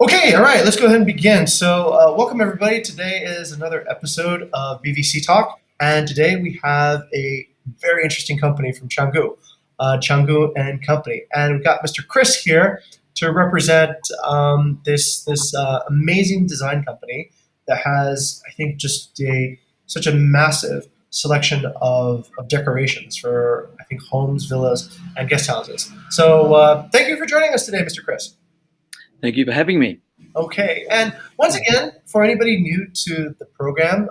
Okay, all right, let's go ahead and begin. So, welcome everybody. Today is another episode of BVC Talk, and today we have a very interesting company from Canggu, Canggu and Company, and we've got Mr. Chris here to represent this amazing design company that has, I think, just a such a massive selection of decorations for, I think, homes, villas, and guest houses. So, thank you for joining us today, Mr. Chris. Thank you for having me. Okay, and once again, for anybody new to the program,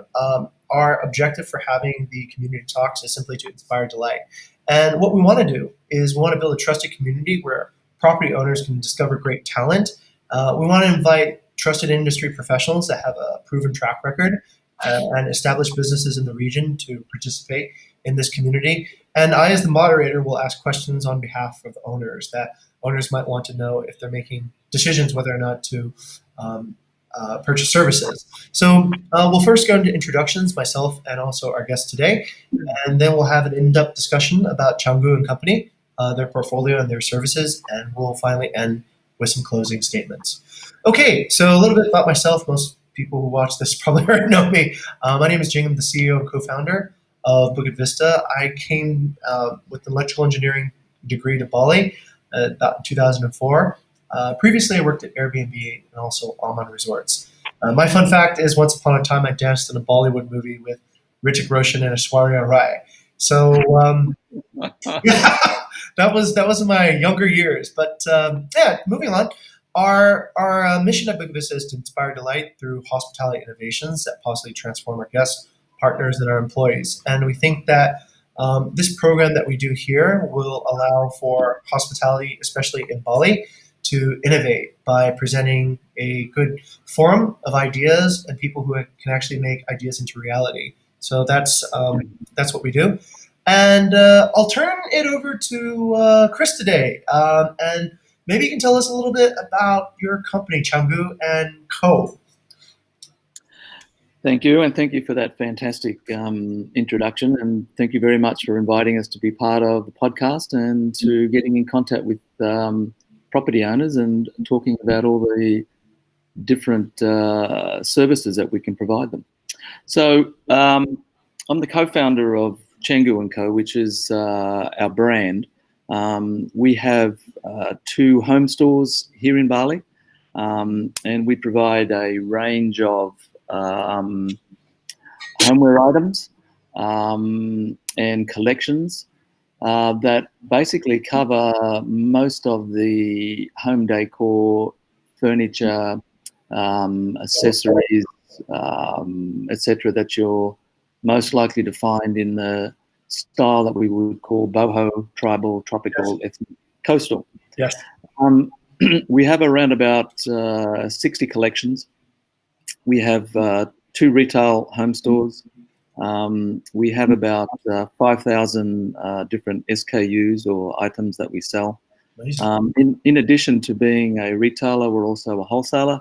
our objective for having the community talks is simply to inspire delight. And what we want to do is we want to build a trusted community where property owners can discover great talent. We want to invite trusted industry professionals that have a proven track record and established businesses in the region to participate in this community. And I, as the moderator, will ask questions on behalf of owners that owners might want to know if they're making decisions whether or not to um, purchase services. So we'll first go into introductions, myself and also our guest today, and then we'll have an in-depth discussion about Canggu and Company, their portfolio and their services, and we'll finally end with some closing statements. Okay, so a little bit about myself. Most people who watch this probably already know me. My name is Jing. I'm the CEO and co-founder of Bukit Vista. I came with an electrical engineering degree to Bali about 2004. Previously, I worked at Airbnb and also Alman Resorts. My fun fact is, once upon a time, I danced in a Bollywood movie with Hrithik Roshan and Aishwarya Rai. So yeah, that was in my younger years. But yeah, moving on. Our mission at Big Vista is to inspire delight through hospitality innovations that positively transform our guests, partners, and our employees. And we think that this program that we do here will allow for hospitality, especially in Bali, to innovate by presenting a good forum of ideas and people who can actually make ideas into reality. So that's what we do. And I'll turn it over to Chris today, and maybe you can tell us a little bit about your company, Canggu and Co. Thank you, and thank you for that fantastic introduction, and thank you very much for inviting us to be part of the podcast and to getting in contact with property owners and talking about all the different services that we can provide them. So I'm the co-founder of Canggu Co, which is our brand. We have 2 home stores here in Bali, and we provide a range of homeware items and collections that basically cover most of the home decor, furniture, accessories, etc., that you're most likely to find in the style that we would call boho, tribal, tropical, Yes. ethnic, coastal. Yes. We have around about 60 collections. We have 2 retail home stores. We have about 5,000 different SKUs or items that we sell. In addition to being a retailer, we're also a wholesaler,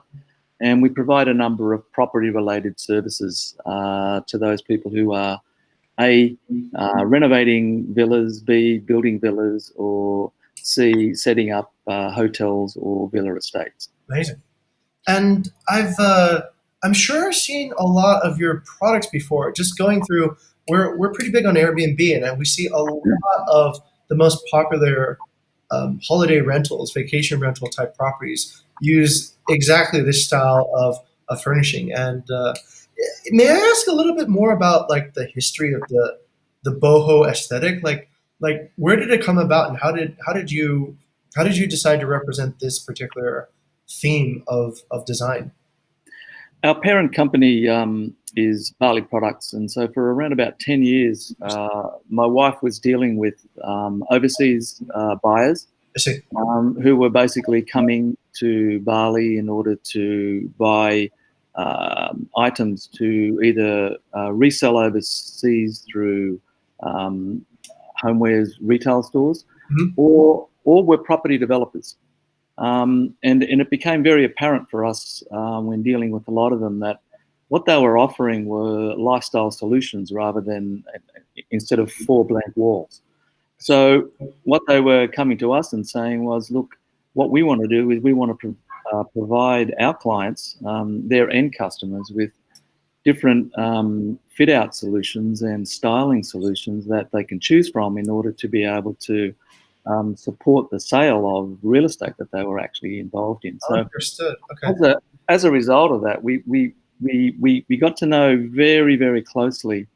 and we provide a number of property-related services to those people who are A, renovating villas, B, building villas, or C, setting up hotels or villa estates. Amazing. And I'm sure I've seen a lot of your products before. Just going through, we're pretty big on Airbnb, and we see a lot of the most popular holiday rentals, vacation rental type properties use exactly this style of furnishing. And may I ask a little bit more about like the history of the boho aesthetic? Like where did it come about, and how did you decide to represent this particular theme of design? Our parent company is Bali Products, and so for around about 10 years, my wife was dealing with overseas buyers I see. who were basically coming to Bali in order to buy items to either resell overseas through homewares retail stores, Mhm. or were property developers. And it became very apparent for us when dealing with a lot of them that what they were offering were lifestyle solutions rather than instead of 4 blank walls. So what they were coming to us and saying was, look, what we want to do is we want to provide our clients, their end customers, with different fit-out solutions and styling solutions that they can choose from in order to be able to support the sale of real estate that they were actually involved in. So, Understood. Okay. as a result of that, we got to know very, very closely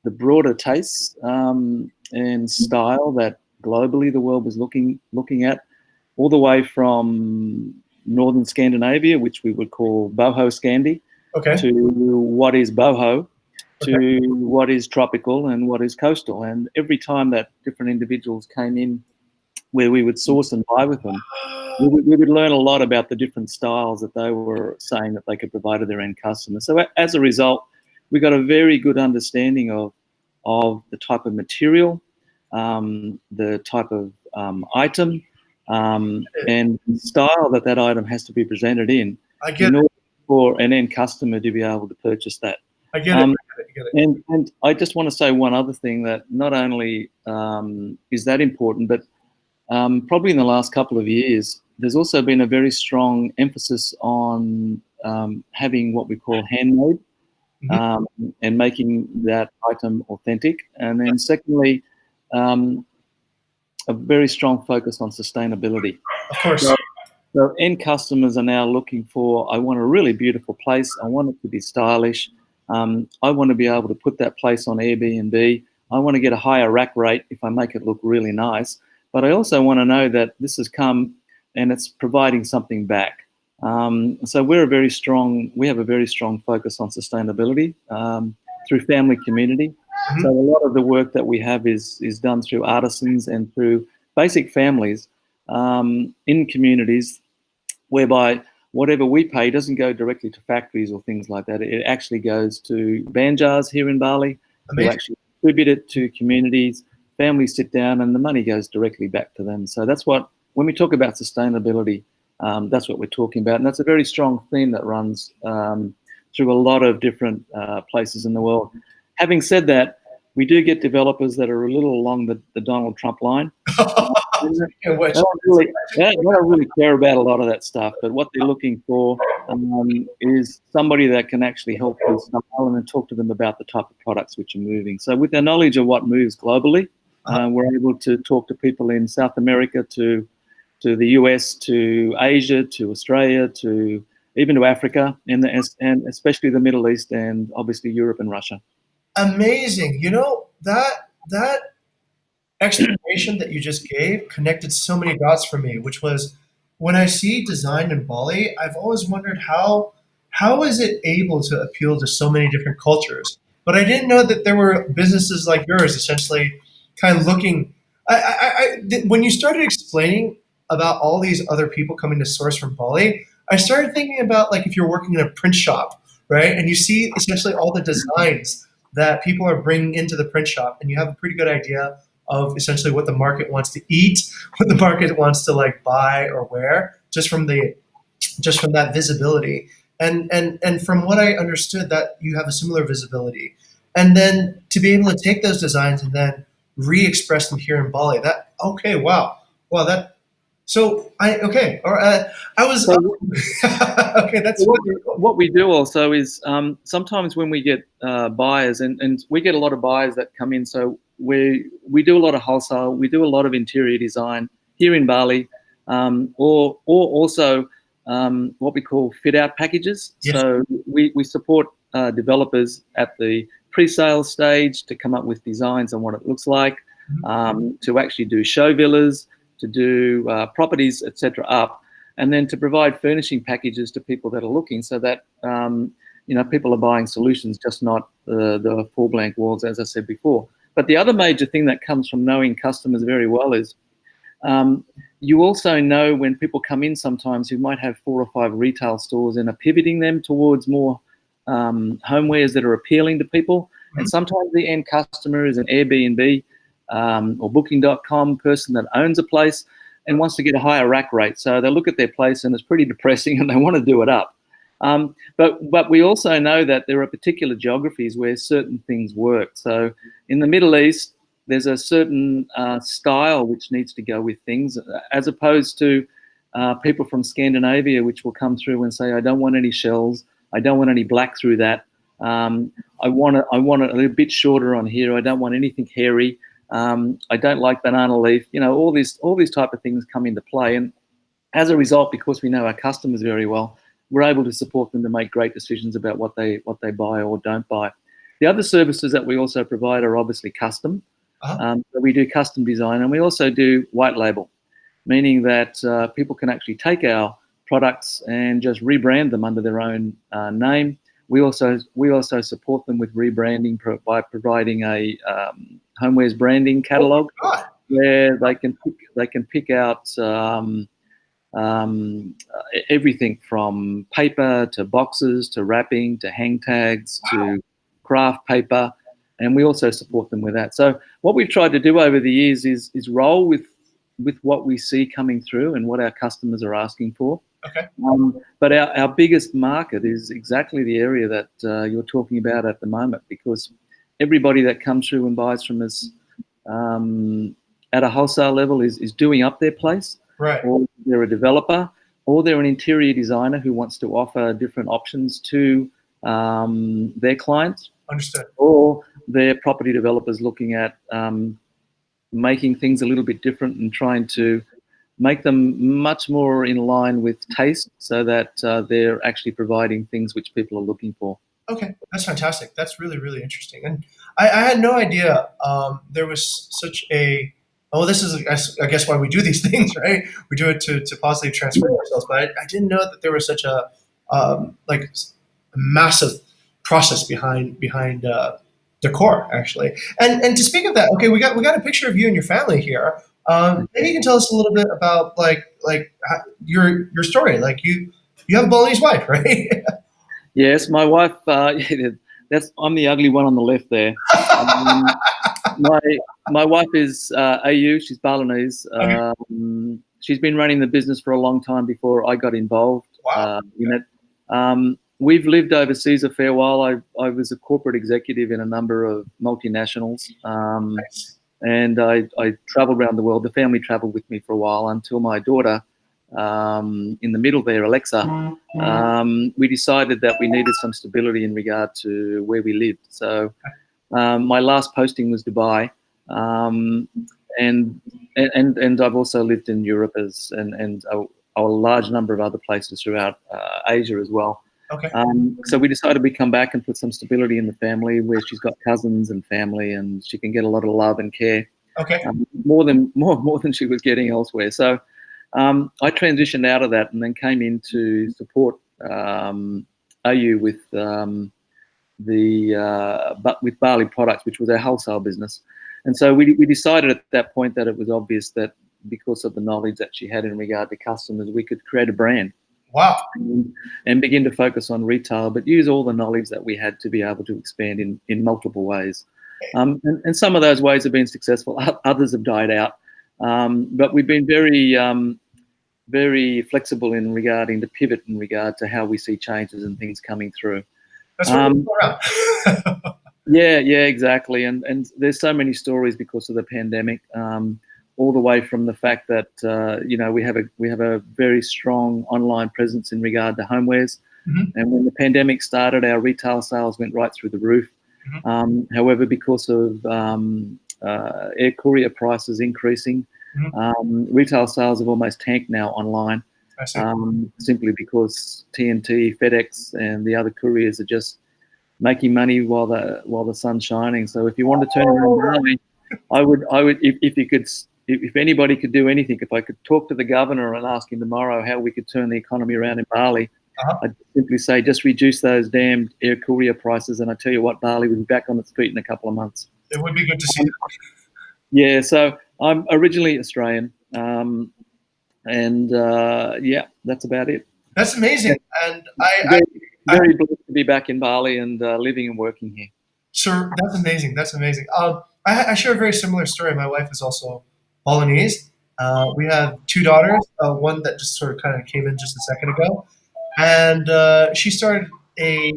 the broader tastes and style that globally the world was looking at, all the way from northern Scandinavia, which we would call boho Scandi, Okay. to what is boho, to Okay. what is tropical and what is coastal. And every time that different individuals came in where we would source and buy with them, we would learn a lot about the different styles that they were saying that they could provide to their end customers. So as a result, we got a very good understanding of the type of material, the type of item, and style that item has to be presented in Order for an end customer to be able to purchase that. I get it. I get it. And I just want to say one other thing, that not only is that important, but probably in the last couple of years, there's also been a very strong emphasis on having what we call handmade, and making that item authentic. And then secondly, a very strong focus on sustainability. Of course. So end customers are now looking for, I want a really beautiful place. I want it to be stylish. I want to be able to put that place on Airbnb. I want to get a higher rack rate if I make it look really nice. But I also want to know that this has come and it's providing something back. So we have a very strong focus on sustainability through family community. So a lot of the work that we have is done through artisans and through basic families in communities, whereby whatever we pay doesn't go directly to factories or things like that. It actually goes to banjars here in Bali, who actually distribute it to communities. Families sit down and the money goes directly back to them. So that's what, when we talk about sustainability, that's what we're talking about. And that's a very strong theme that runs through a lot of different places in the world. Having said that, we do get developers that are a little along the Donald Trump line. They don't really care about a lot of that stuff, but what they're looking for is somebody that can actually help with style and talk to them about the type of products which are moving. So with our knowledge of what moves globally, we're able to talk to people in South America, to the US, to Asia, to Australia, to even to Africa, and especially the Middle East, and obviously Europe and Russia. Amazing. You know, that explanation that you just gave connected so many dots for me, which was, when I see design in Bali, I've always wondered how is it able to appeal to so many different cultures? But I didn't know that there were businesses like yours essentially kind of looking. When you started explaining about all these other people coming to source from Bali, I started thinking about, like, if you're working in a print shop, right, and you see essentially all the designs that people are bringing into the print shop, and you have a pretty good idea of essentially what the market wants to eat, what the market wants to like buy or wear, just from that visibility. And from what I understood, that you have a similar visibility, and then to be able to take those designs and then re-express them here in Bali. That okay? Wow, wow. That so I okay. Or I was okay. That's what we do also is sometimes when we get buyers, and we get a lot of buyers that come in. So we do a lot of wholesale. We do a lot of interior design here in Bali, or also what we call fit-out packages. Yes. So we support developers at the pre-sale stage to come up with designs on what it looks like, to actually do show villas, to do properties, etc. up, and then to provide furnishing packages to people that are looking, so that people are buying solutions, just not the full blank walls, as I said before. But the other major thing that comes from knowing customers very well is you also know when people come in sometimes who might have 4 or 5 retail stores and are pivoting them towards more homewares that are appealing to people. And sometimes the end customer is an Airbnb or Booking.com person that owns a place and wants to get a higher rack rate. So they look at their place and it's pretty depressing and they want to do it up. But we also know that there are particular geographies where certain things work. So in the Middle East, there's a certain style which needs to go with things, as opposed to people from Scandinavia, which will come through and say, I don't want any shells. I don't want any black through that. I want it a little bit shorter on here. I don't want anything hairy. I don't like banana leaf. All these type of things come into play. And as a result, because we know our customers very well, we're able to support them to make great decisions about what they buy or don't buy. The other services that we also provide are obviously custom. So we do custom design, and we also do white label, meaning that people can actually take our products and just rebrand them under their own name. We also support them with rebranding by providing a Homeware's branding catalog, where they can pick out everything from paper to boxes to wrapping to hang tags to craft paper, and we also support them with that. So what we've tried to do over the years is roll with what we see coming through and what our customers are asking for. Okay. But our biggest market is exactly the area that you're talking about at the moment, because everybody that comes through and buys from us at a wholesale level is doing up their place, right? Or they're a developer, or they're an interior designer who wants to offer different options to their clients. Understood. Or they're property developers looking at making things a little bit different and trying to make them much more in line with taste, so that they're actually providing things which people are looking for. Okay, that's fantastic. That's really, really interesting. And I had no idea there was such a. Oh, this is, I guess, why we do these things, right? We do it to positively transform ourselves. But I didn't know that there was such a like a massive process behind decor, actually. And to speak of that, okay, we got a picture of you and your family here. Maybe you can tell us a little bit about like your story. Like you have a Balinese wife, right? Yes, my wife. I'm the ugly one on the left there. My wife is AU. She's Balinese. She's been running the business for a long time before I got involved in it. We've lived overseas a fair while. I was a corporate executive in a number of multinationals, and I traveled around the world. The family traveled with me for a while until my daughter, in the middle there, Alexa, we decided that we needed some stability in regard to where we lived. So my last posting was Dubai, and I've also lived in Europe and a large number of other places throughout Asia as well. Okay. So we decided we'd come back and put some stability in the family, where she's got cousins and family, and she can get a lot of love and care. Okay. More than she was getting elsewhere. So I transitioned out of that and then came in to support AU with with Bali Products, which was our wholesale business. And so we decided at that point that it was obvious that because of the knowledge that she had in regard to customers, we could create a brand. Wow. And begin to focus on retail, but use all the knowledge that we had to be able to expand in multiple ways. And some of those ways have been successful. Others have died out. But we've been very flexible in regarding to pivot in regard to how we see changes and things coming through. That's what we're around. Yeah, exactly. And there's so many stories because of the pandemic. All the way from the fact that we have a very strong online presence in regard to homewares, and when the pandemic started, our retail sales went right through the roof. However, because of air courier prices increasing, retail sales have almost tanked now online, simply because TNT, FedEx, and the other couriers are just making money while the sun's shining. So if you want to turn around Bali, I would if anybody could do anything, if I could talk to the governor and ask him tomorrow how we could turn the economy around in Bali, I'd simply say just reduce those damn air courier prices, and I tell you what, Bali will be back on its feet in a couple of months. It would be good to see that. Yeah, so I'm originally Australian, and that's about it. That's amazing, and very blessed to be back in Bali and living and working here. Sure, that's amazing. That's amazing. I share a very similar story. My wife is also Balinese. We have two daughters, one that just sort of kind of came in just a second ago. And she started a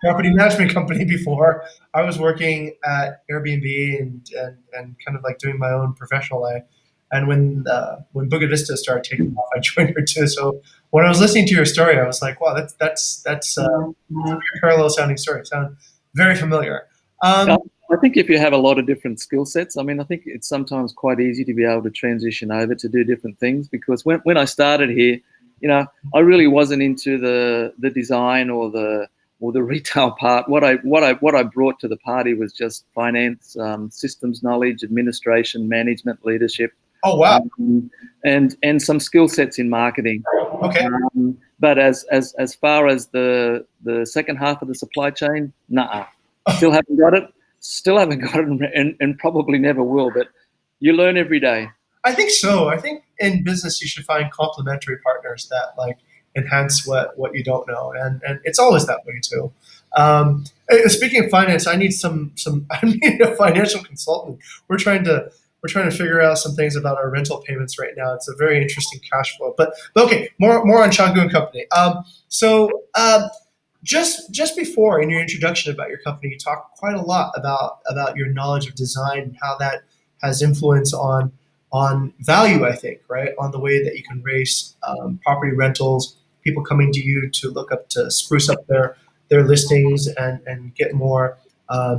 property management company before. I was working at Airbnb and kind of like doing my own professional life. And when Bukit Vista started taking off, I joined her too. So when I was listening to your story, I was like, wow, that's a very parallel sounding story. It sounded very familiar. Uh, Um, I think if you have a lot of different skill sets, I mean, I think it's sometimes quite easy to be able to transition over to do different things. Because when I started here, I really wasn't into the design or the retail part. What I brought to the party was just finance, systems knowledge, administration, management, leadership, oh wow, and some skill sets in marketing. okay. But as far as the second half of the supply chain, nah, still haven't got it. Still haven't got it, and probably never will. But you learn every day. I think so. I think in business you should find complementary partners that like enhance what you don't know, and it's always that way too. Speaking of finance, I need some I need a financial consultant. We're trying to figure out some things about our rental payments right now. It's a very interesting cash flow. But okay, more on Canggu and Company. Just before in your introduction about your company, you talked quite a lot about your knowledge of design and how that has influence on value. I think right on the way that you can raise property rentals, people coming to you to look up to spruce up their listings and uh,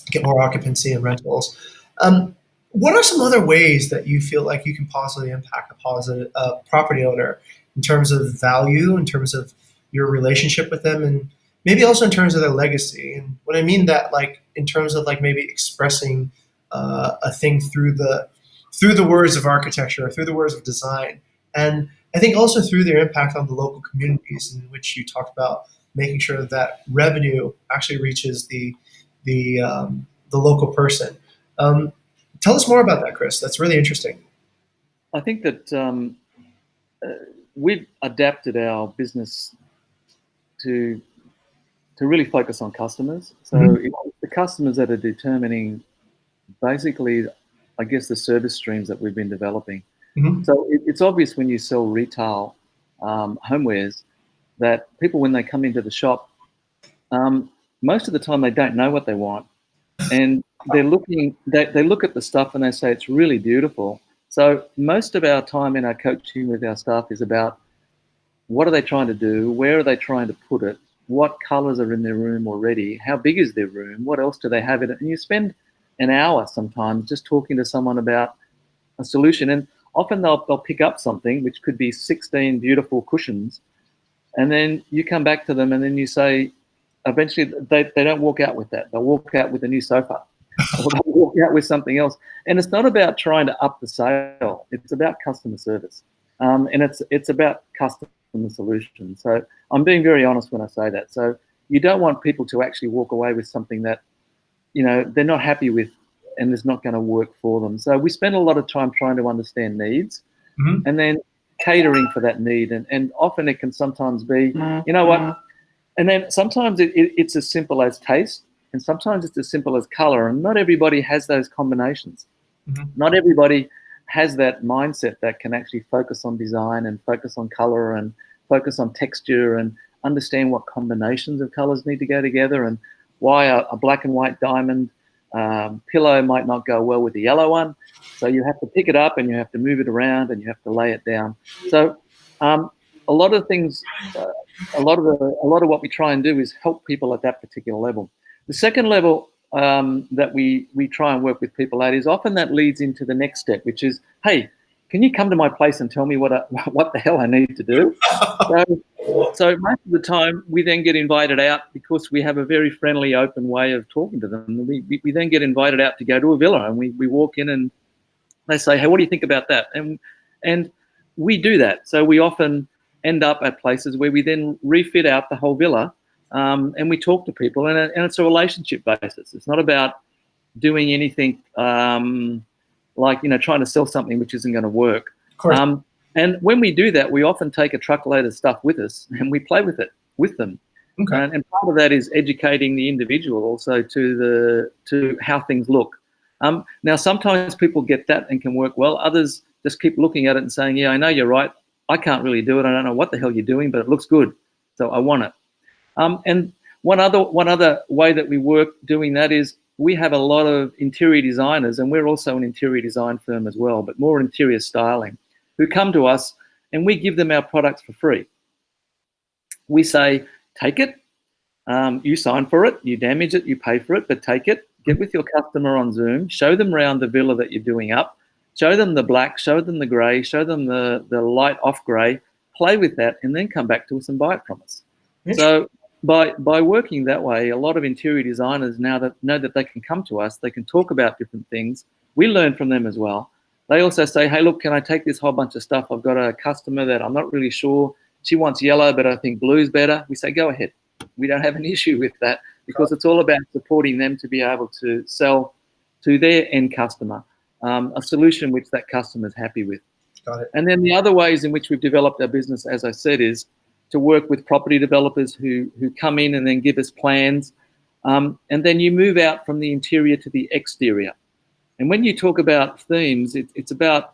get more occupancy and rentals. Um, what are some other ways that you feel like you can positively impact a positive property owner in terms of value, in terms of your relationship with them, and maybe also in terms of their legacy? And what I mean that, like, in terms of like maybe expressing a thing through the words of architecture, or through the words of design, and I think also through their impact on the local communities in which you talked about making sure that revenue actually reaches the local person. Um, Tell us more about that, Chris. That's really interesting. I think that uh, we've adapted our business to really focus on customers. So Hmm. it's the customers that are determining basically, I guess, the service streams that we've been developing. Hmm. So it's obvious when you sell retail homewares that people, when they come into the shop, um, most of the time they don't know what they want, and they look at the stuff and they say it's really beautiful. So most of our time in our coaching with our staff is about what are they trying to do, where are they trying to put it, what colors are in their room already, how big is their room, what else do they have in it, and you spend an hour sometimes just talking to someone about a solution. And often they'll pick up something which could be 16 beautiful cushions, and then you come back to them and then you say, eventually they don't walk out with that. They'll walk out with a new sofa, or they'll walk out with something else. And it's not about trying to up the sale. It's about customer service, and it's about customer solutions. So I'm being very honest when I say that. So you don't want people to actually walk away with something that they're not happy with and is not going to work for them. So we spend a lot of time trying to understand needs Hmm. and then catering for that need. And often it can sometimes be, you know what, and then sometimes it's as simple as taste, and sometimes it's as simple as color. And not everybody has those combinations. Hmm. Not everybody has that mindset that can actually focus on design and focus on color and focus on texture and understand what combinations of colors need to go together and why a black and white diamond pillow might not go well with the yellow one. So you have to pick it up and you have to move it around and you have to lay it down. So um, a lot of things, a lot of what we try and do is help people at that particular level. The second level that we try and work with people at is often that leads into the next step, which is, hey, can you come to my place and tell me what the hell I need to do? So most of the time we then get invited out because we have a very friendly, open way of talking to them. We then get invited out to go to a villa, and we walk in and they say, hey, what do you think about that? And we do that. So we often end up at places where we then refit out the whole villa, and we talk to people, and it's a relationship basis. It's not about doing anything like trying to sell something which isn't going to work. Of course. And when we do that, we often take a truckload of stuff with us and we play with it with them. Okay. And part of that is educating the individual also to how things look. Now, sometimes people get that and can work well. Others just keep looking at it and saying, yeah, I know you're right. I can't really do it. I don't know what the hell you're doing, but it looks good. So I want it. And one other way that we work doing that is we have a lot of interior designers, and we're also an interior design firm as well, but more interior styling, who come to us and we give them our products for free. We say, take it, you sign for it, you damage it, you pay for it, but take it, get with your customer on Zoom, show them around the villa that you're doing up, show them the black, show them the grey, show them the light off grey, play with that, and then come back to us and buy it from us. So by working that way, a lot of interior designers now that know that they can come to us, they can talk about different things. We learn from them as well. They also say, hey, look, can I take this whole bunch of stuff? I've got a customer that I'm not really sure. She wants yellow, but I think blue's better. We say, go ahead. We don't have an issue with that, because it's all about supporting them to be able to sell to their end customer a solution which that customer is happy with. Got it. And then the other ways in which we've developed our business, as I said, is to work with property developers who come in and then give us plans. And then you move out from the interior to the exterior. And when you talk about themes, it's about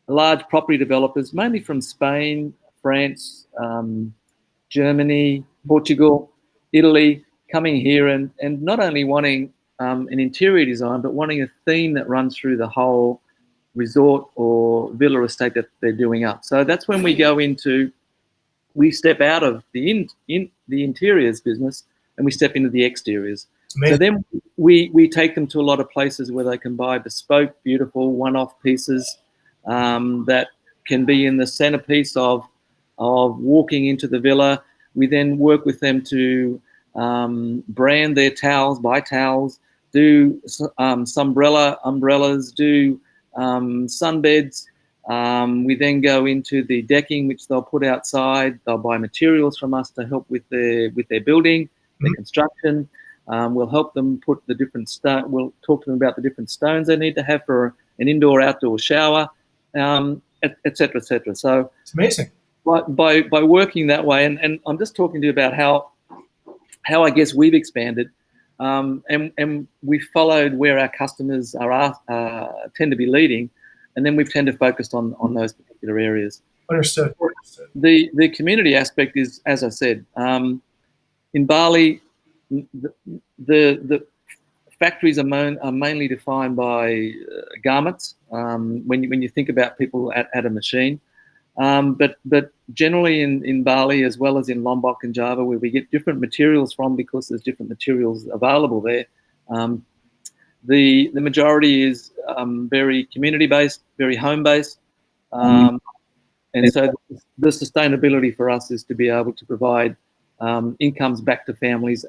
large property developers, mainly from Spain, France, Germany, Portugal, Italy, coming here and not only wanting an interior design, but wanting a theme that runs through the whole resort or villa estate that they're doing up. So that's when we step out of the interiors business and we step into the exteriors. So then we take them to a lot of places where they can buy bespoke, beautiful, one-off pieces that can be in the centerpiece of walking into the villa. We then work with them to brand their towels, buy towels, do umbrellas, do sunbeds. We then go into the decking, which they'll put outside. They'll buy materials from us to help with their building, their construction. We'll help them put the different we'll talk to them about the different stones they need to have for an indoor-outdoor shower, et cetera, et cetera. So it's amazing. By working that way, and I'm just talking to you about how I guess we've expanded, and we've followed where our customers tend to be leading, and then we've tended to focus on those particular areas. Understood. The community aspect is, as I said, in Bali, the factories are mainly defined by garments. When you think about people at a machine. But generally in Bali, as well as in Lombok and Java, where we get different materials from because there's different materials available there, the majority is very community-based, very home-based. And so the sustainability for us is to be able to provide incomes back to families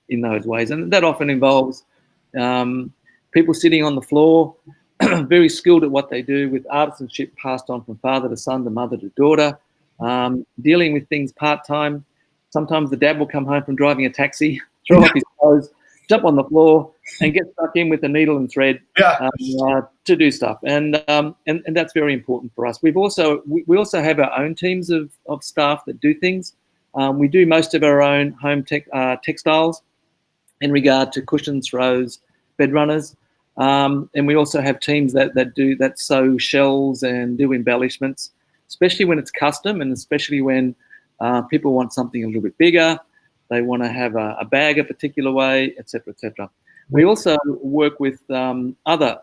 in those ways. And that often involves people sitting on the floor, very skilled at what they do, with artisanship passed on from father to son to mother to daughter, dealing with things part-time. Sometimes the dad will come home from driving a taxi, throw off his clothes, jump on the floor and get stuck in with a needle and thread to do stuff. And that's very important for us. We also have our own teams of staff that do things. We do most of our own home textiles in regard to cushions, throws, bed runners. And we also have teams that sew shells and do embellishments, especially when it's custom, and especially when people want something a little bit bigger. They want to have a bag a particular way, et cetera, et cetera. We also work with other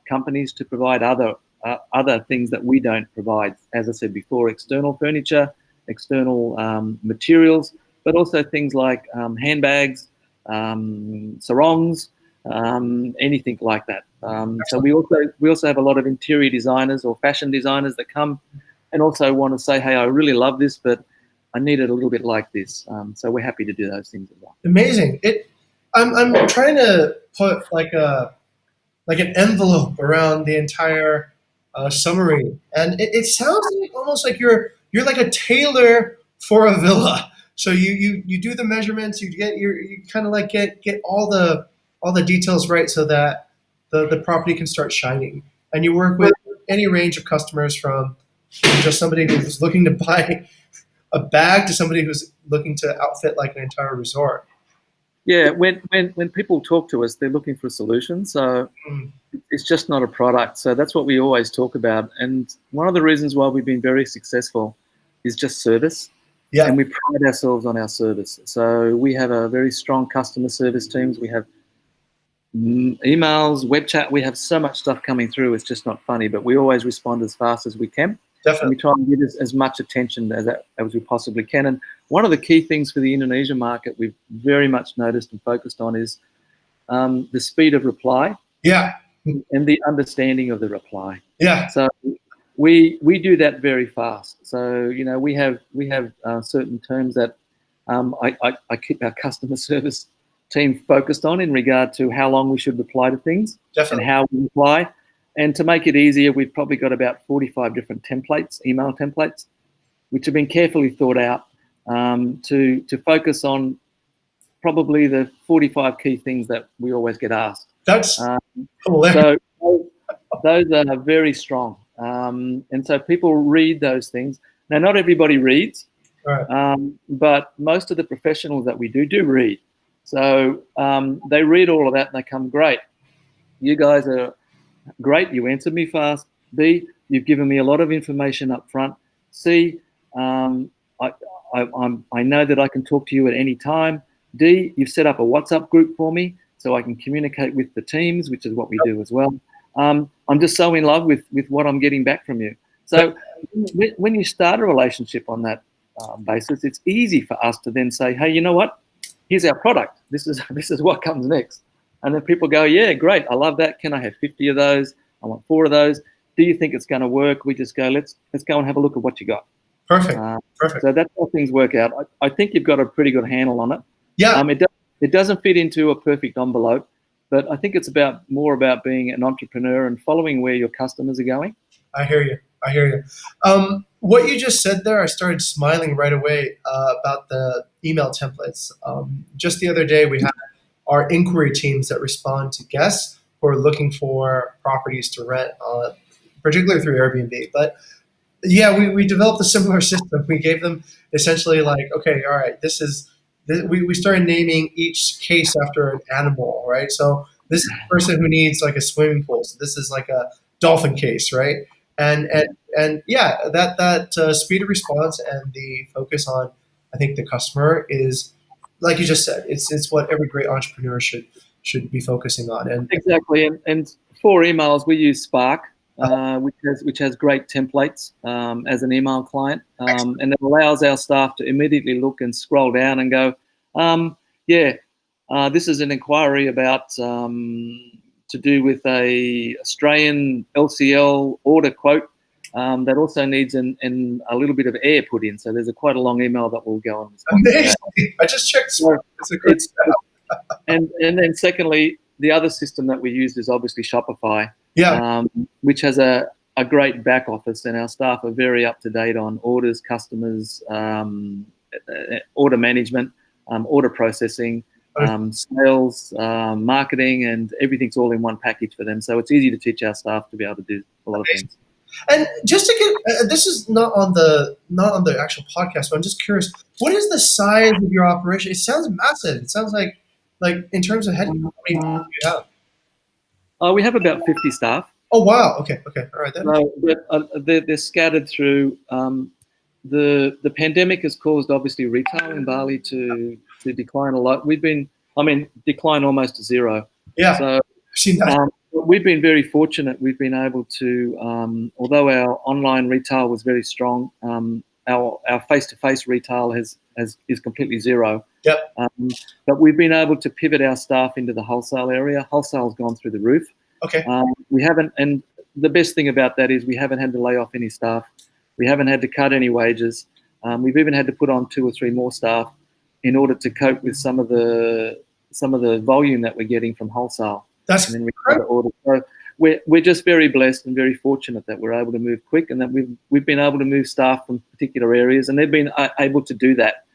companies to provide other things that we don't provide. As I said before, external furniture, external materials, but also things like handbags, sarongs, anything like that. So we also have a lot of interior designers or fashion designers that come and also want to say, hey, I really love this, but I need it a little bit like this. So we're happy to do those things as well. Amazing. I'm trying to put like an envelope around the entire summary, and it sounds almost like you're like a tailor for a villa. So you do the measurements, you kind of like get all the details right so that the property can start shining, and you work with any range of customers from just somebody who's looking to buy a bag to somebody who's looking to outfit like an entire resort. Yeah, when people talk to us, they're looking for a solution. So it's just not a product. So that's what we always talk about. And one of the reasons why we've been very successful is just service. Yeah. And we pride ourselves on our service. So we have a very strong customer service teams. We have emails, web chat. We have so much stuff coming through. It's just not funny, but we always respond as fast as we can. Definitely. And we try and give as much attention as we possibly can. And one of the key things for the Indonesian market we've very much noticed and focused on is the speed of reply. Yeah. And the understanding of the reply. Yeah. So we do that very fast. So we have certain terms that I keep our customer service team focused on in regard to how long we should reply to things. Definitely. And how we reply. And to make it easier, we've probably got about 45 different templates, email templates, which have been carefully thought out to focus on probably the 45 key things that we always get asked. That's hilarious. So those are very strong. And so people read those things. Now, not everybody reads, right. But most of the professionals that we do read. So they read all of that and they come, great. You guys are great. You answered me fast. B, you've given me a lot of information up front. C, I know that I can talk to you at any time. D, you've set up a WhatsApp group for me so I can communicate with the teams, which is what we do as well. I'm just so in love with what I'm getting back from you. So when you start a relationship on that basis, it's easy for us to then say, hey, you know what? Here's our product. This is what comes next. And then people go, yeah, great. I love that. Can I have 50 of those? I want 4 of those. Do you think it's going to work? We just go, let's go and have a look at what you got. Perfect. Perfect. So that's how things work out. I think you've got a pretty good handle on it. Yeah. It doesn't fit into a perfect envelope, but I think it's more about being an entrepreneur and following where your customers are going. I hear you. What you just said there, I started smiling right away about the email templates. Just the other day, we had our inquiry teams that respond to guests who are looking for properties to rent, particularly through Airbnb. But yeah, we developed a similar system. We gave them essentially like, okay, all right, we started naming each case after an animal, right? So this is a person who needs like a swimming pool. So this is like a dolphin case, right? And yeah, that speed of response and the focus on, I think, the customer is, like you just said, it's what every great entrepreneur should be focusing on. And exactly. And for emails, we use Spark, which has great templates as an email client, and it allows our staff to immediately look and scroll down and go, this is an inquiry about to do with a Australian LCL order quote that also needs a little bit of air put in. So there's quite a long email that will go on. Amazing! I just checked. It's a great and then secondly, the other system that we use is obviously Shopify, which has a great back office, and our staff are very up to date on orders, customers, order management, order processing, sales, marketing, and everything's all in one package for them. So it's easy to teach our staff to be able to do a lot of things. And just to get, this is not on the actual podcast, but I'm just curious, what is the size of your operation? It sounds massive. It sounds like in terms of headcount, how many people do you have? We have about 50 staff. Oh wow! Okay, all right then. So, they're scattered through. The pandemic has caused obviously retail in Bali to decline a lot. Decline almost to zero. Yeah. So I've seen that. we've been very fortunate. We've been able to, although our online retail was very strong, our face-to-face retail is completely zero. Yep. But we've been able to pivot our staff into the wholesale area. Wholesale's gone through the roof. Okay. We haven't, and the best thing about that is we haven't had to lay off any staff. We haven't had to cut any wages. We've even had to put on 2 or 3 more staff in order to cope with some of the volume that we're getting from wholesale. That's incredible. So we're just very blessed and very fortunate that we're able to move quick, and that we've been able to move staff from particular areas, and they've been able to do that,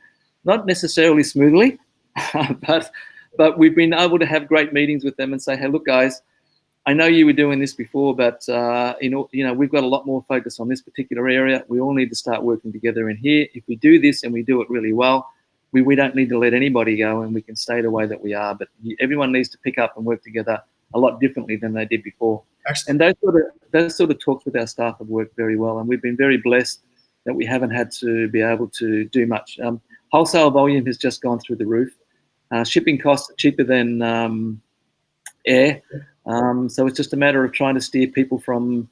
not necessarily smoothly, but we've been able to have great meetings with them and say, hey, look, guys, I know you were doing this before, but we've got a lot more focus on this particular area. We all need to start working together in here. If we do this and we do it really well, we don't need to let anybody go, and we can stay the way that we are. But everyone needs to pick up and work together a lot differently than they did before. Excellent. And those sort of talks with our staff have worked very well, and we've been very blessed that we haven't had to be able to do much. Wholesale volume has just gone through the roof. Shipping costs are cheaper than air. So it's just a matter of trying to steer people from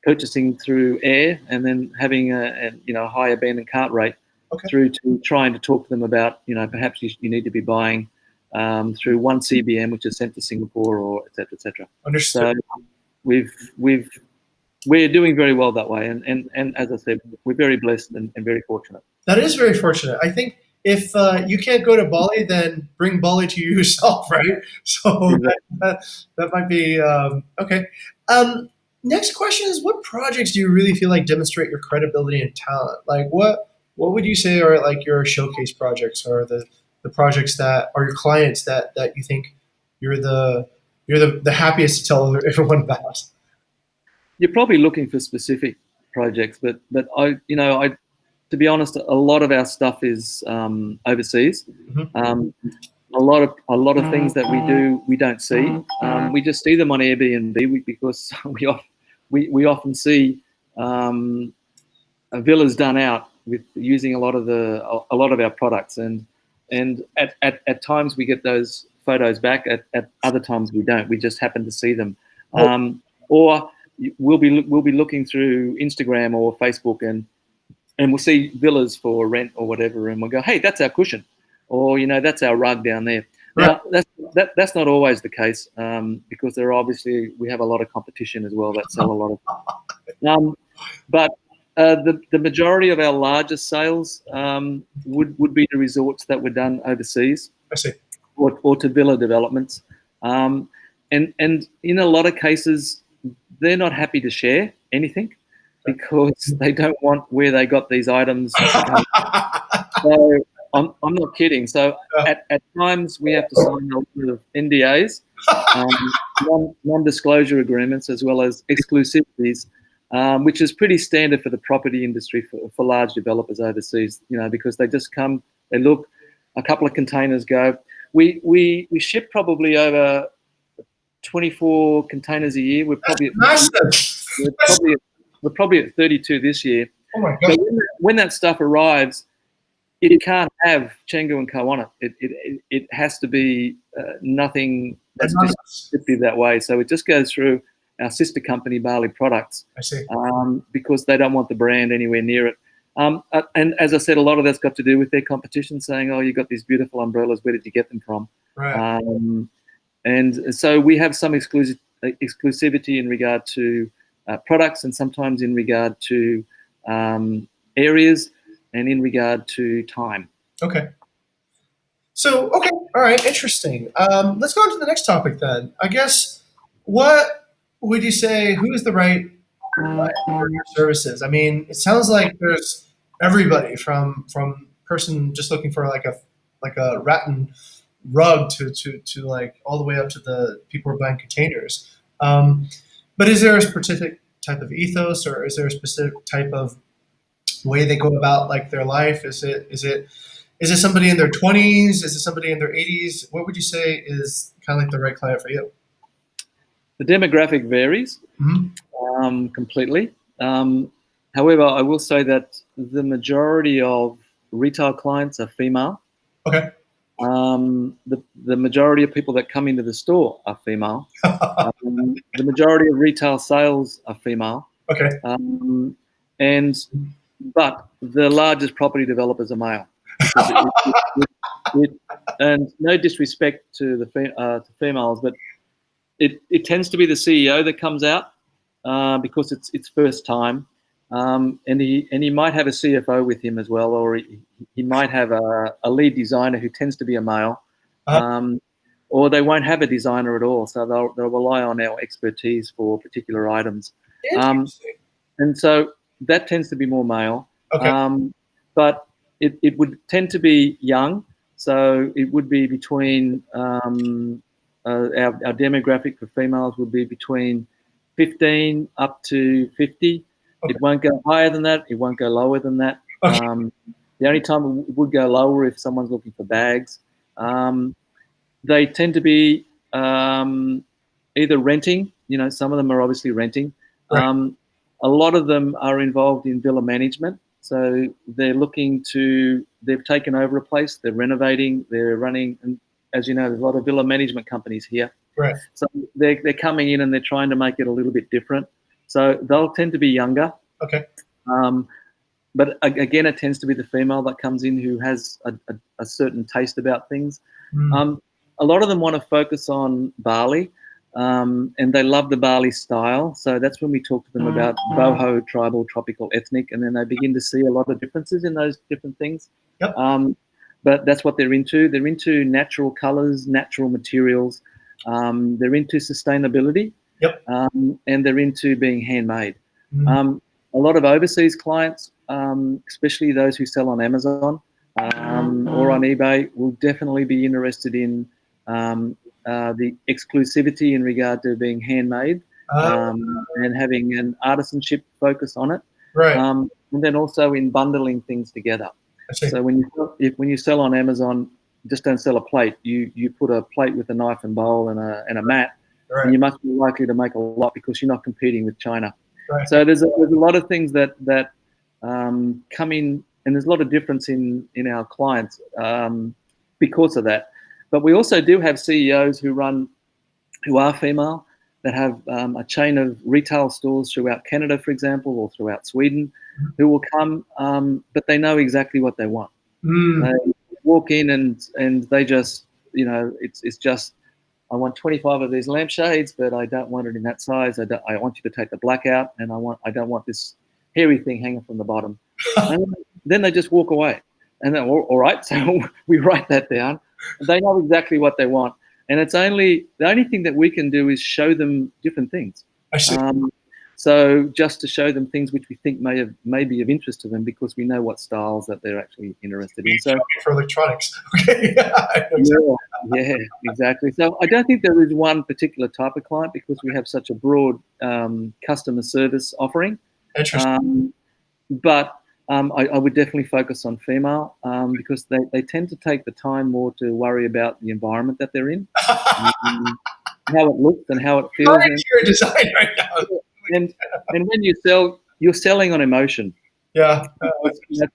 purchasing through air and then having a high abandoned cart rate through to trying to talk to them about, perhaps you need to be buying through one CBM, which is sent to Singapore, or et cetera, et cetera. Understood. So we're doing very well that way. And as I said, we're very blessed and very fortunate. That is very fortunate. I think if you can't go to Bali, then bring Bali to you yourself, right? So Exactly. that might be okay. Next question is, what projects do you really feel like demonstrate your credibility and talent? Like what would you say are like your showcase projects, or the projects that are your clients that you think you're the happiest to tell everyone about? You're probably looking for specific projects, but I to be honest, a lot of our stuff is overseas. Mhm. A lot of things that we do we don't see. We just see them on Airbnb because we often see villas done out with using a lot of our products, and at times we get those photos back. At other times we don't. We just happen to see them, Oh, or we'll be looking through Instagram or Facebook, and we'll see villas for rent or whatever, and we'll go, hey, that's our cushion, or that's our rug down there. right. Now that's not always the case, because we have a lot of competition as well that sell a lot of. But the majority of our largest sales would be to resorts that were done overseas, I see. or to villa developments, and in a lot of cases they're not happy to share anything because they don't want where they got these items to come. So I'm not kidding. So at times we have to sign a lot of NDAs, non-disclosure agreements, as well as exclusivities, which is pretty standard for the property industry for large developers overseas. Because they just come, they look, a couple of containers go. We ship probably over 24 containers a year. We're probably Massive. we're probably we're probably at 32 this year. Oh my But god. when that stuff arrives, it can't have Canggu Co on it. It has to be nothing that's just Anonymous. descriptive that way. So it just goes through our sister company, Bali Products, I see. because they don't want the brand anywhere near it. And as I said, a lot of that's got to do with their competition, saying, "Oh, you got these beautiful umbrellas. Where did you get them from?" Right. And so we have some exclusivity in regard to products, and sometimes in regard to areas, and in regard to time. Okay. So, okay, all right, interesting. Let's go on to the next topic then. I guess, what would you say? Who is the right client for your services? I mean, it sounds like there's everybody from person just looking for like a rattan rug to like all the way up to the people who are buying containers. But is there a specific type of ethos, or is there a specific type of way they go about like their life? Is it somebody in their 20s? Is it somebody in their 80s? What would you say is kind of like the right client for you? The demographic varies Hmm. completely. However, I will say that the majority of retail clients are female. Okay. The majority of people that come into the store are female. The majority of retail sales are female. Okay. Um, and but the largest property developers are male, because it and no disrespect to to females, but it tends to be the CEO that comes out, because it's first time, and he might have a CFO with him as well, or he might have a lead designer who tends to be a male, Uh, um, or they won't have a designer at all, so they'll rely on our expertise for particular items, Interesting. and so that tends to be more male, Okay. but it would tend to be young, so it would be between our demographic for females would be between 15 up to 50. Okay. It won't go higher than that. It won't go lower than that. Okay. The only time it would go lower if someone's looking for bags. They tend to be either renting. Some of them are obviously renting. Right. A lot of them are involved in villa management. So they've taken over a place, they're renovating, they're running, and as you know, there's a lot of villa management companies here. Right. So they're coming in and they're trying to make it a little bit different. So they'll tend to be younger. Okay. But again, it tends to be the female that comes in who has a certain taste about things. A lot of them want to focus on Bali, and they love the Bali style. So that's when we talk to them about boho, tribal, tropical, ethnic, and then they begin to see a lot of differences in those different things. Yep. But that's what they're into. They're into natural colors, natural materials. They're into sustainability. Yep. And they're into being handmade. A lot of overseas clients, especially those who sell on Amazon or on eBay, will definitely be interested in the exclusivity in regard to being handmade and having an artisanship focus on it. Right. And then also in bundling things together. So when you sell on Amazon, just don't sell a plate. You put a plate with a knife and bowl and a mat, and you're much more likely to make a lot because you're not competing with China. Right. So there's a lot of things that come in, and there's a lot of difference in our clients because of that. But we also do have CEOs who are female, that have a chain of retail stores throughout Canada, for example, or throughout Sweden, who will come, but they know exactly what they want. They walk in and they just, it's just, I want 25 of these lampshades, but I don't want it in that size. I want you to take the black out, and I don't want this hairy thing hanging from the bottom. And then they just walk away. And then, all right, so we write that down. They know exactly what they want. And the only thing that we can do is show them different things. I see. So just to show them things which we think may be of interest to them, because we know what styles that they're actually interested in. So for electronics. Okay. Yeah, exactly. So I don't think there is one particular type of client, because we have such a broad customer service offering. Interesting. But I would definitely focus on female because they tend to take the time more to worry about the environment that they're in, how it looks and how it feels. Interior design right now. And when you sell, you're selling on emotion. Yeah.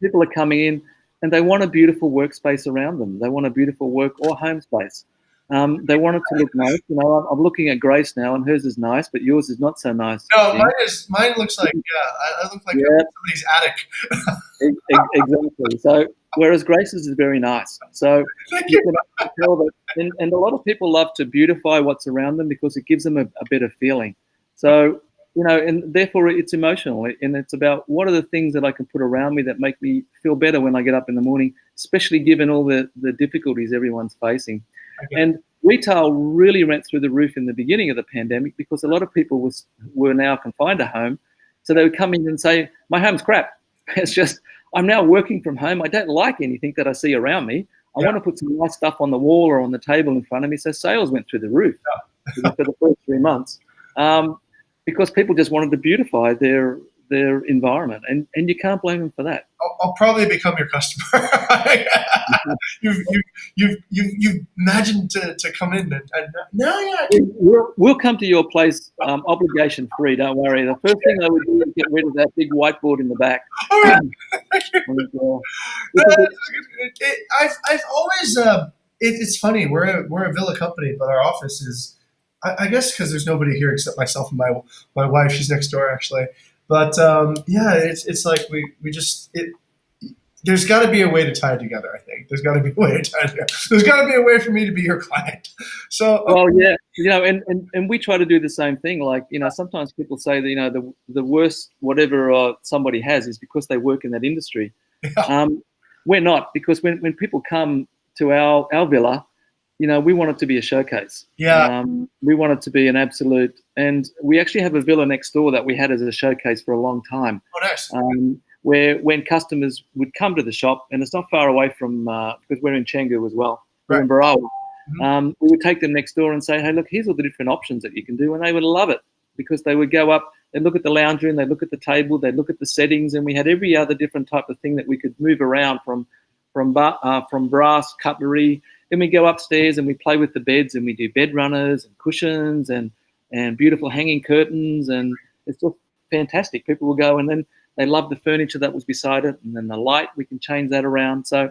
People are coming in and they want a beautiful workspace around them. They want a beautiful work or home space. They want it to look nice. I'm looking at Grace now, and hers is nice, but yours is not so nice. No, mine looks like I look like somebody's attic. Exactly. So whereas Grace's is very nice. So you can tell that, and a lot of people love to beautify what's around them because it gives them a better feeling. So and therefore it's emotional, and it's about what are the things that I can put around me that make me feel better when I get up in the morning, especially given all the difficulties everyone's facing. And retail really went through the roof in the beginning of the pandemic because a lot of people were now confined to home. So they would come in and say, my home's crap. It's just, I'm now working from home. I don't like anything that I see around me. I want to put some nice stuff on the wall or on the table in front of me. So sales went through the roof for the first 3 months because people just wanted to beautify their environment, and you can't blame them for that. I'll probably become your customer. you've imagined to come in and we'll come to your place obligation free. Don't worry. The first thing I would do is get rid of that big whiteboard in the back. I've always it's funny. We're a villa company, but our office is I guess because there's nobody here except myself and my wife. She's next door actually. But it's like we just there's got to be a way to tie it together. I think there's got to be a way to tie it together. There's got to be a way for me to be your client. So well, yeah, and we try to do the same thing. Like sometimes people say that the worst whatever somebody has is because they work in that industry. Yeah. We're not, because when people come to our villa, we want it to be a showcase. Yeah. We want it to be an absolute, and we actually have a villa next door that we had as a showcase for a long time. Oh, nice. Where when customers would come to the shop, and it's not far away from, because we're in Canggu as well, we're in Barawa, we would take them next door and say, hey, look, here's all the different options that you can do, and they would love it because they would go up, they'd look at the lounge room, they'd look at the table, they'd look at the settings, and we had every other different type of thing that we could move around from brass, cutlery. Then we go upstairs and we play with the beds, and we do bed runners and cushions and beautiful hanging curtains, and it's just fantastic. People will go, and then they love the furniture that was beside it, and then the light, we can change that around. So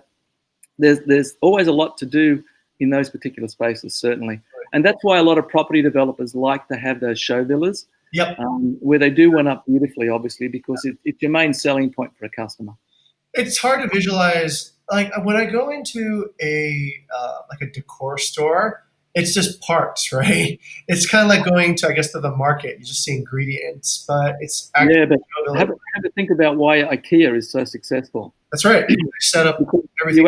there's always a lot to do in those particular spaces, certainly. and that's why a lot of property developers like to have those show villas, Yep. where they do one up beautifully, obviously, because it's your main selling point for a customer. It's hard to visualize. Like when I go into a like a decor store, it's just parts, right? It's kind of like going to, I guess, to the market. You just see ingredients, but it's actually Yeah, but have to think about why IKEA is so successful. That's right. They set up Because everything.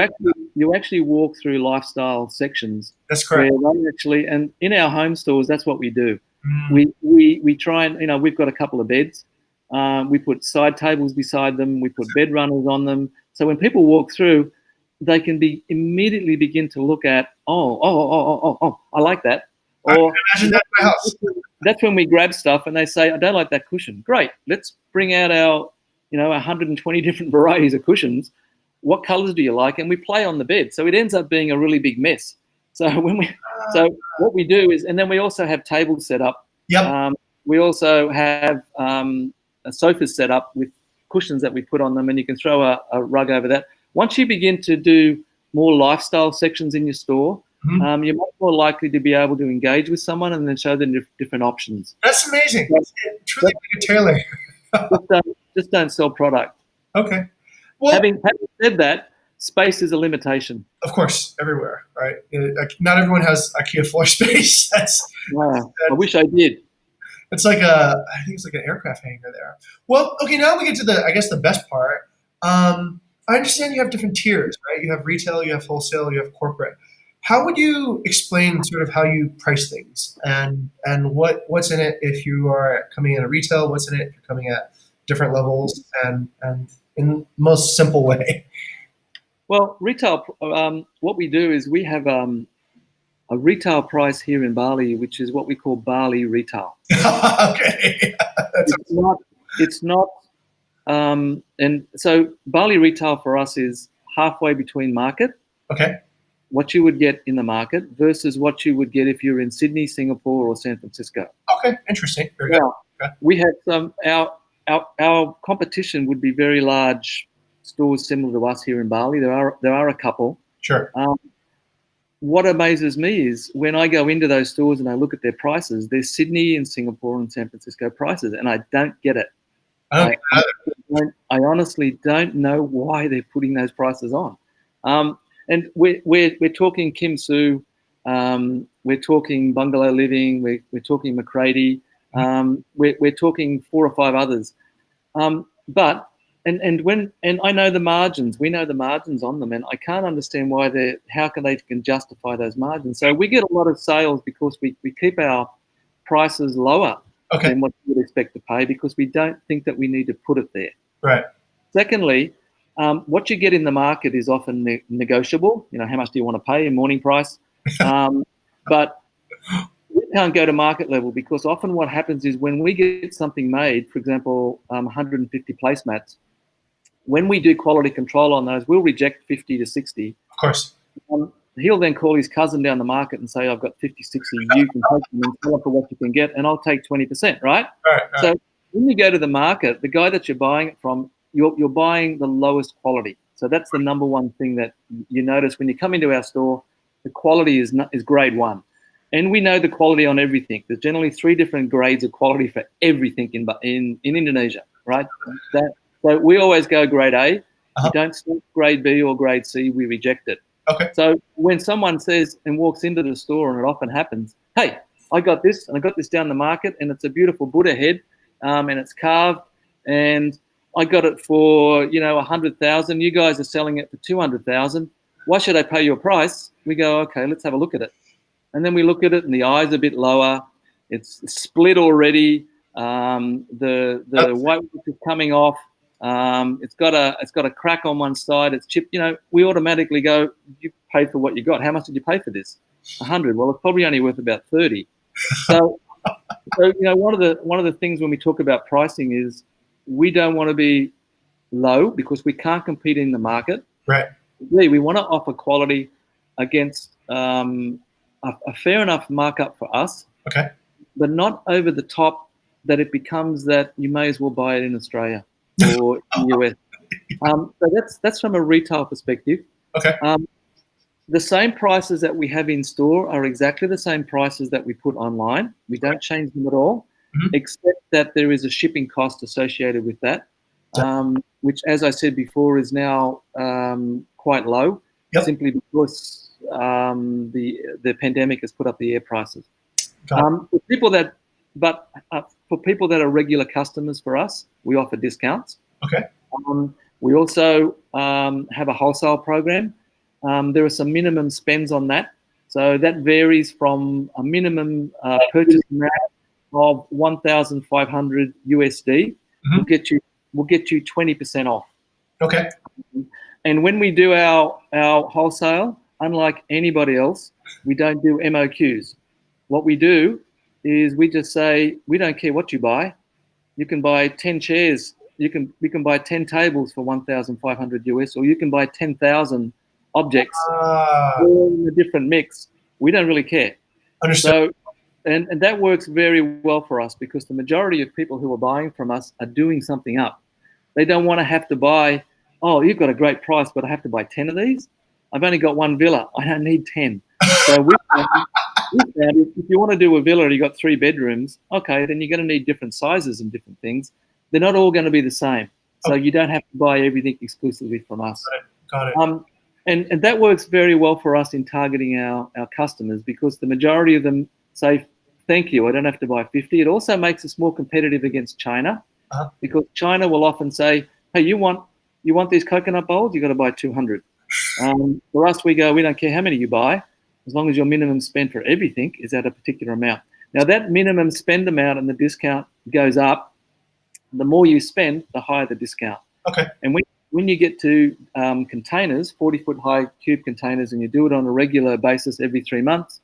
you actually walk through lifestyle sections. That's correct. Where they actually, and in our home stores, that's what we do. Mm. We try and, we've got a couple of beds. We put side tables beside them. We put bed runners on them. So when people walk through, they can immediately begin to look at, I like that. Or imagine that in my house. That's when we grab stuff and they say, I don't like that cushion. Great, let's bring out our 120 different varieties of cushions. What colors do you like? And we play on the bed. So it ends up being a really big mess. So what we do is, and then we also have tables set up. Yep. We also have a sofa set up with cushions that we put on them, and you can throw a rug over that. Once you begin to do more lifestyle sections in your store, Mm-hmm. you're much more likely to be able to engage with someone and then show them different options. That's amazing. It's truly like a tailor. just don't sell product. Okay. Well, having said that, space is a limitation. Of course, everywhere, right? Not everyone has IKEA floor space. That's I wish I did. It's like I think it's like an aircraft hangar there. Well, okay, now we get to the best part. I understand you have different tiers, right? You have retail, you have wholesale, you have corporate. How would you explain sort of how you price things and what's in it if you are coming in at retail? What's in it if you're coming at different levels and in the most simple way? Well, retail, what we do is we have a retail price here in Bali, which is what we call Bali retail. Okay. It's not, and so Bali retail for us is halfway between market. Okay. What you would get in the market versus what you would get if you're in Sydney, Singapore, or San Francisco. Okay, interesting. Very good. Okay. We have our competition would be very large stores similar to us here in Bali. There are a couple. Sure. What amazes me is when I go into those stores and I look at their prices, there's Sydney and Singapore and San Francisco prices, and I don't get it. I honestly don't know why they're putting those prices on. And we're talking Kim Soo, we're talking Bungalow Living, we're talking McCready, we're talking 4 or 5 others. But I know the margins. We know the margins on them, and I can't understand how they can justify those margins. So we get a lot of sales because we keep our prices lower than what you would expect to pay because we don't think that we need to put it there. Right. Secondly, what you get in the market is often negotiable. How much do you want to pay in morning price? But we can't go to market level because often what happens is when we get something made, for example, 150 placemats, when we do quality control on those, we'll reject 50 to 60. Of course. He'll then call his cousin down the market and say, I've got 50, 60, you can take them and sell it for what you can get, and I'll take 20%, right? Right. So when you go to the market, the guy that you're buying it from, you're buying the lowest quality. So that's the number one thing that you notice when you come into our store. The quality is grade 1, and we know the quality on everything. There's generally 3 different grades of quality for everything in Indonesia, right? So we always go grade A. We don't stock grade B or grade C. We reject it. Okay. So when someone says and walks into the store, and it often happens, hey, I got this, and I got this down the market, and it's a beautiful Buddha head, and it's carved, and I got it for 100,000. You guys are selling it for 200,000. Why should I pay your price? We go, okay, let's have a look at it. And then we look at it, and the eye's a bit lower. It's split already. The white is coming off. It's got a crack on one side. It's chipped. We automatically go, you pay for what you got. How much did you pay for this? 100. Well, it's probably only worth about 30. So one of the things when we talk about pricing is we don't want to be low because we can't compete in the market. Right. We want to offer quality against a fair enough markup for us. Okay. But not over the top that it becomes that you may as well buy it in Australia or in the US. So that's from a retail perspective. Okay. the same prices that we have in store are exactly the same prices that we put online. We don't change them at all, except that there is a shipping cost associated with that, which, as I said before, is now quite low, simply because the pandemic has put up the air prices. For people that are regular customers for us, we offer discounts. Okay. We also have a wholesale program. There are some minimum spends on that. So that varies from a minimum purchase amount of 1,500 USD. We'll get you 20% off. Okay. And when we do our wholesale, unlike anybody else, we don't do MOQs. What we do is we just say, we don't care what you buy. You can buy 10 chairs. We can buy 10 tables for 1,500 US, or you can buy 10,000 objects all in a different mix. We don't really care. Understood. So, and that works very well for us, because the majority of people who are buying from us are doing something up. They don't want to have to buy, oh, you've got a great price, but I have to buy 10 of these. I've only got one villa. I don't need 10. So we found if you want to do a villa and you've got 3 bedrooms, okay, then you're going to need different sizes and different things. They're not all going to be the same. So you don't have to buy everything exclusively from us. Got it. And that works very well for us in targeting our customers, because the majority of them say, thank you, I don't have to buy 50. It also makes us more competitive against China, because China will often say, hey, you want these coconut bowls? You've got to buy 200. For us, we go, we don't care how many you buy, as long as your minimum spend for everything is at a particular amount. Now, that minimum spend amount and the discount goes up. The more you spend, the higher the discount. Okay. And when you get to containers, 40-foot high cube containers, and you do it on a regular basis every 3 months,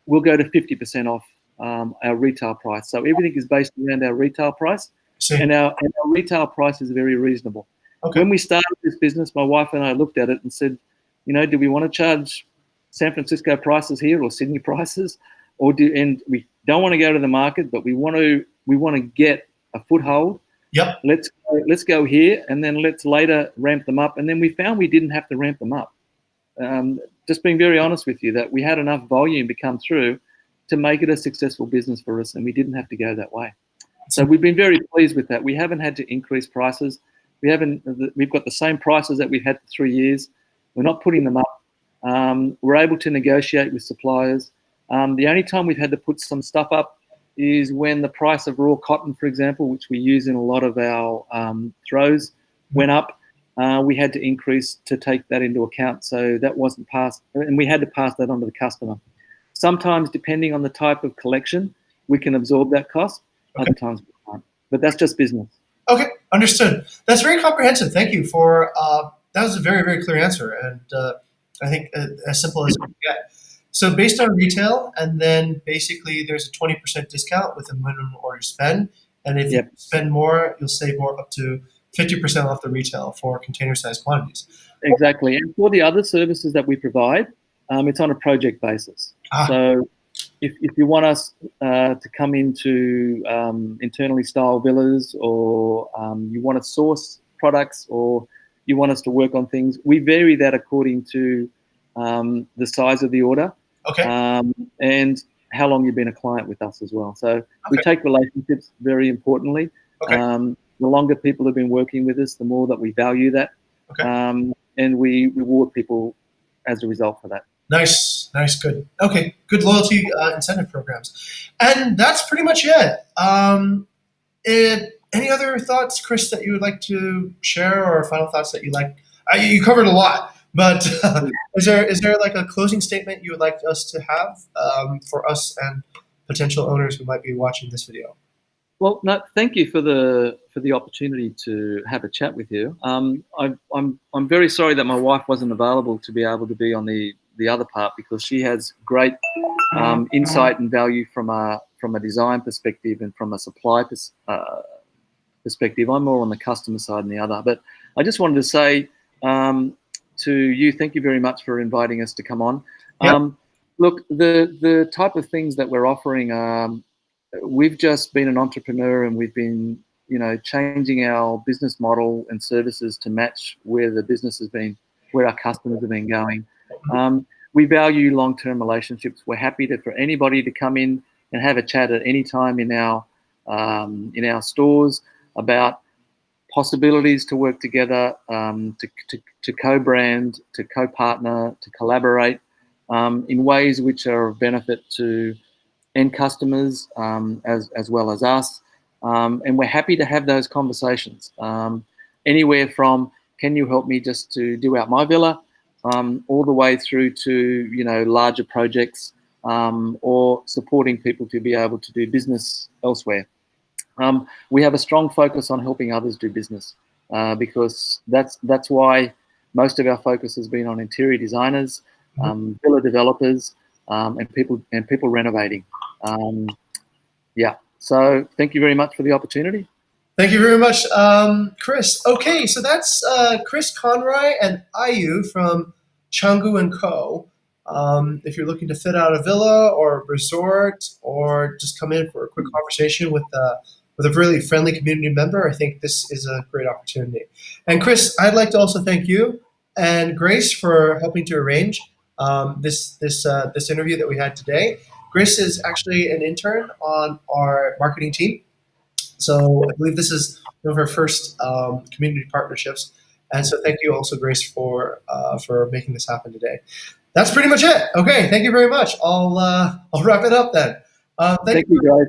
we'll go to 50% off our retail price. So everything is based around our retail price, and our retail price is very reasonable. Okay. When we started this business, my wife and I looked at it and said, do we want to charge San Francisco prices here or Sydney prices, and we don't want to go to the market, but we want to get a foothold. Yep. Let's go here, and then let's later ramp them up. And then we found we didn't have to ramp them up. Just being very honest with you, that we had enough volume to come through to make it a successful business for us, and we didn't have to go that way. So we've been very pleased with that. We haven't had to increase prices. We've got the same prices that we've had for 3 years. We're not putting them up. We're able to negotiate with suppliers. The only time we've had to put some stuff up is when the price of raw cotton, for example, which we use in a lot of our throws, went up. We had to increase to take that into account. So that wasn't passed, and we had to pass that on to the customer. Sometimes, depending on the type of collection, we can absorb that cost. Other times we can't. But that's just business. Okay, understood. That's very comprehensive. Thank you for that was a very, very clear answer, and I think as simple as it can get. So based on retail, and then basically there's a 20% discount with a minimum order spend, and if you spend more, you'll save more, up to 50% off the retail for container-sized quantities. Exactly, and for the other services that we provide, it's on a project basis. So if you want us to come into internally styled villas, or you want to source products, or you want us to work on things, we vary that according to the size of the order. And how long you've been a client with us as well. So we take relationships very importantly. The longer people have been working with us, the more that we value that. And we reward people as a result for that. Nice, good. Okay, good loyalty incentive programs. And that's pretty much it. Any other thoughts, Chris, that you would like to share, or final thoughts that you like? You covered a lot. But is there like a closing statement you would like us to have for us and potential owners who might be watching this video? Well, no, thank you for the opportunity to have a chat with you. I'm very sorry that my wife wasn't available to be able to be on the other part, because she has great insight and value from a design perspective and from a supply perspective. I'm more on the customer side and the other. But I just wanted to say, to you, thank you very much for inviting us to come on. Look, the type of things that we're offering, we've just been an entrepreneur, and we've been, changing our business model and services to match where the business has been, where our customers have been going. we value long-term relationships. We're happy for anybody to come in and have a chat at any time in our stores about possibilities to work together, to co-brand, to co-partner, to collaborate in ways which are of benefit to end customers as well as us. And we're happy to have those conversations. Anywhere from, can you help me just to do out my villa, all the way through to, larger projects, or supporting people to be able to do business elsewhere. We have a strong focus on helping others do business, because that's why most of our focus has been on interior designers, villa developers, and people renovating. So thank you very much for the opportunity. Thank you very much, Chris. Okay, so that's Chris Conroy and Ayu from Canggu Co. If you're looking to fit out a villa or a resort, or just come in for a quick conversation with a really friendly community member, I think this is a great opportunity. And Chris, I'd like to also thank you and Grace for helping to arrange this interview that we had today. Grace is actually an intern on our marketing team. So I believe this is one of our first community partnerships. And so thank you also, Grace, for making this happen today. That's pretty much it. Okay, thank you very much. I'll wrap it up then. Thank you, guys.